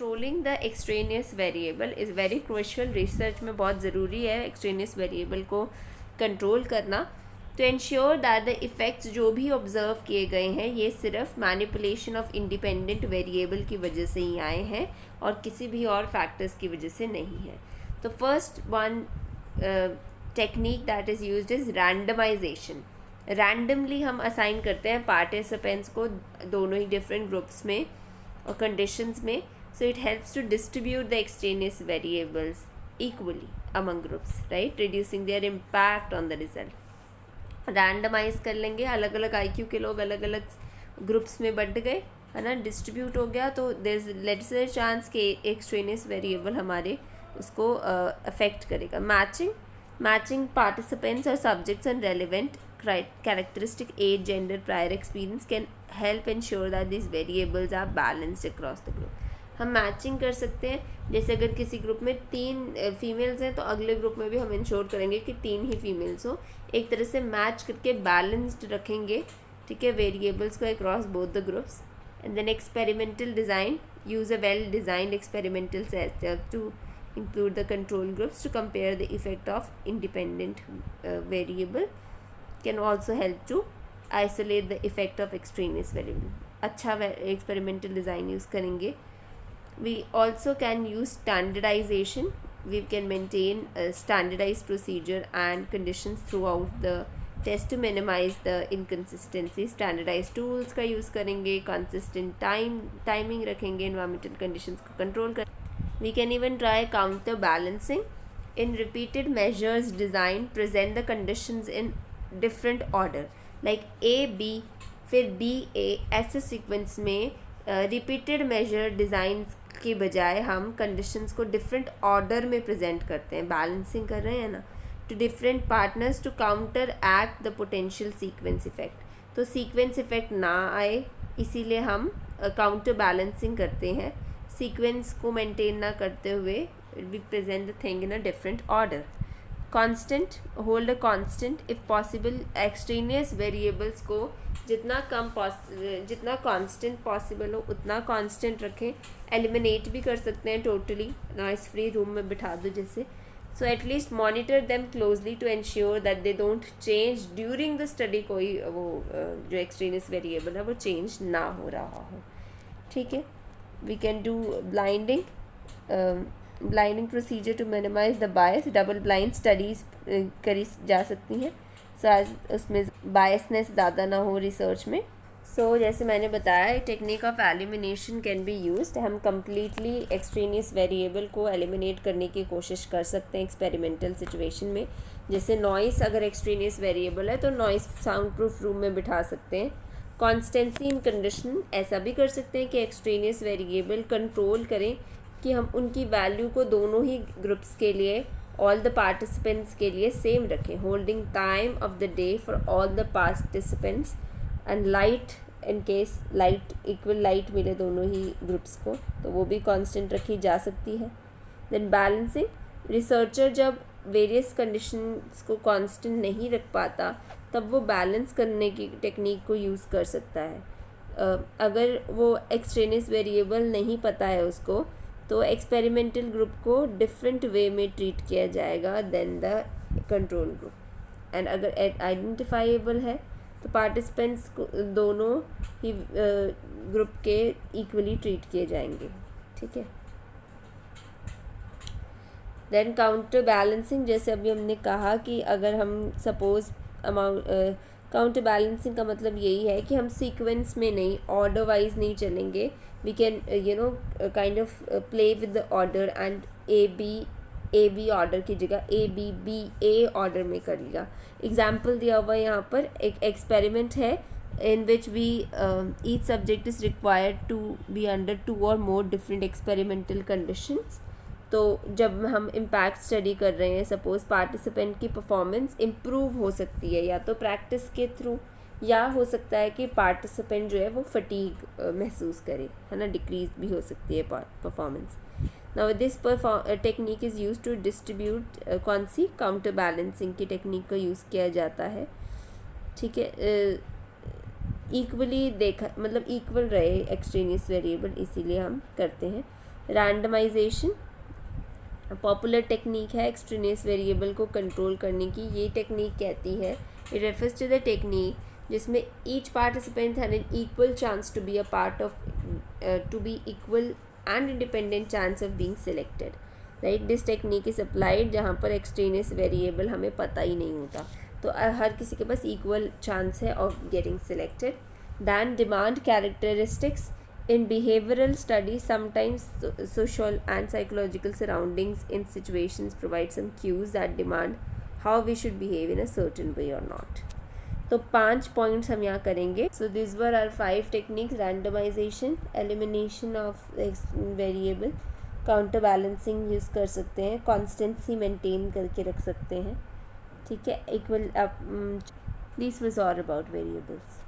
Controlling the extraneous variable is very crucial. Research में बहुत ज़रूरी है एक्सट्रेनियस वेरिएबल को कंट्रोल करना to ensure that the effects जो भी ऑब्जर्व किए गए हैं ये सिर्फ मैनिपुलेशन ऑफ इंडिपेंडेंट वेरिएबल की वजह से ही आए हैं और किसी भी और फैक्टर्स की वजह से नहीं है। तो first one technique that is used is randomization. Randomly हम असाइन करते हैं पार्टिसिपेंट्स को दोनों ही डिफरेंट ग्रुप्स में और कंडीशंस में, so it helps to distribute the extraneous variables equally among groups, right, reducing their impact on the result. Randomise कर लेंगे, अलग अलग IQ के लोग अलग अलग ग्रुप्स में बंट गए, है ना, डिस्ट्रीब्यूट हो गया, तो देयर इज लेट्स से चांस कि एक्सट्रेनियस वेरिएबल हमारे उसको अफेक्ट करेगा। मैचिंग पार्टिसिपेंट्स और subjects and relevant characteristic, age, gender, prior experience can help ensure that these variables are balanced across the group. हम मैचिंग कर सकते हैं, जैसे अगर किसी ग्रुप में 3 फीमेल्स हैं तो अगले ग्रुप में भी हम इंश्योर करेंगे कि 3 ही फीमेल्स हो, एक तरह से मैच करके बैलेंस्ड रखेंगे, ठीक है, वेरिएबल्स को across both the groups. And then experimental design, use a well designed experimental setup to include the control groups to compare the effect of independent variable can also help to isolate the effect of extraneous variable. अच्छा experimental design use करेंगे। We also can use standardization. We can maintain a standardized procedure and conditions throughout the test to minimize the inconsistency. Standardized tools का use करेंगे, consistent timing रखेंगे, environmental conditions को control कर। We can even try counterbalancing. In repeated measures design present the conditions in different order, like A B फिर B A, ऐसे sequence में repeated major designs की बजाय हम कंडीशंस को डिफरेंट ऑर्डर में प्रेजेंट करते हैं, बैलेंसिंग कर रहे हैं ना, two different partners to counteract the potential sequence effect. तो सीक्वेंस इफेक्ट ना आए इसीलिए हम काउंटर बैलेंसिंग करते हैं, सीक्वेंस को मेंटेन ना करते हुए we present the thing in a different order. Constant, hold a constant if possible. Extraneous variables को जितना कांस्टेंट पॉसिबल हो उतना कांस्टेंट रखें। एलिमिनेट भी कर सकते हैं टोटली, नॉइस फ्री रूम में बिठा दो जैसे। So at least monitor them closely to ensure that they don't change during the study, कोई वो जो एक्सट्रेनियस वेरिएबल है वो चेंज ना हो रहा हो, ठीक है। We can do blinding procedure to minimize the bias. Double blind studies करी जा सकती हैं, सो उसमें बायसनेस ज़्यादा ना हो रिसर्च में। सो जैसे मैंने बताया, technique of elimination can be used. हम कम्प्लीटली एक्सट्रेनियस वेरिएबल को एलिमिनेट करने की कोशिश कर सकते हैं एक्सपेरिमेंटल सिचुएशन में। जैसे नॉइस अगर एक्सट्रेनियस वेरिएबल है तो नॉइस साउंड प्रूफ रूम में बिठा सकते हैं। कॉन्स्टेंसी इन कंडीशन, ऐसा भी कर सकते हैं कि एक्सट्रेनियस वेरिएबल कंट्रोल करें कि हम उनकी वैल्यू को दोनों ही ग्रुप्स के लिए, ऑल द पार्टिसिपेंट्स के लिए सेम रखें। Holding time of the day for all the participants and light, in case light equal light मिले दोनों ही ग्रुप्स को तो वो भी कांस्टेंट रखी जा सकती है। देन बैलेंसिंग, रिसर्चर जब वेरियस कंडीशंस को कांस्टेंट नहीं रख पाता तब वो बैलेंस करने की टेक्निक को यूज़ कर सकता है। अगर वो एक्सट्रेनियस वेरिएबल नहीं पता है उसको तो एक्सपेरिमेंटल ग्रुप को डिफरेंट वे में ट्रीट किया जाएगा then the control group. And अगर आइडेंटिफाइबल है तो पार्टिसिपेंट्स को दोनों ही ग्रुप के इक्वली ट्रीट किए जाएंगे, ठीक है। देन काउंटर बैलेंसिंग, जैसे अभी हमने कहा कि अगर हम सपोज काउंटर बैलेंसिंग का मतलब यही है कि हम सीक्वेंस में नहीं, ऑर्डर वाइज नहीं चलेंगे। We can kind of play with the order and A B order की जगह बी ए ऑर्डर में कर लिया। एग्जाम्पल दिया हुआ यहाँ पर एक एक्सपेरिमेंट है in which we each subject is required to be under 2 or more different experimental conditions। तो जब हम इम्पैक्ट स्टडी कर रहे हैं, सपोज़ पार्टिसिपेंट की परफॉर्मेंस इम्प्रूव हो सकती है या तो प्रैक्टिस के थ्रू, या हो सकता है कि पार्टिसिपेंट जो है वो फटीग महसूस करे, है ना, डिक्रीज भी हो सकती है performance. Now this technique is use to distribute, कौन सी, काउंटर बैलेंसिंग की टेक्निक का यूज़ किया जाता है, ठीक है। इक्वली देखा मतलब इक्वल रहे एक्सट्रेनियस वेरिएबल, इसीलिए हम करते हैं। रैंडमाइजेशन पॉपुलर टेक्निक है एक्सट्रेनियस वेरिएबल को कंट्रोल करने की। ये टेक्निक कहती है, it refers to the technique जिसमें each participant had an equal chance to be a part of to be equal and independent chance of being selected, right. This technique is applied जहाँ पर extraneous variable हमें पता ही नहीं होता, तो हर किसी के पास इक्वल चांस है of getting selected. Than demand characteristics in behavioral studies sometimes social and psychological surroundings in situations provide some cues that demand how we should behave in a certain way or not. तो 5 points हम यहाँ करेंगे. So these were our 5 techniques: randomization, elimination of variable, counter balancing use कर सकते हैं, constituency maintain करके रख सकते हैं, ठीक है, equal. This was all about variables.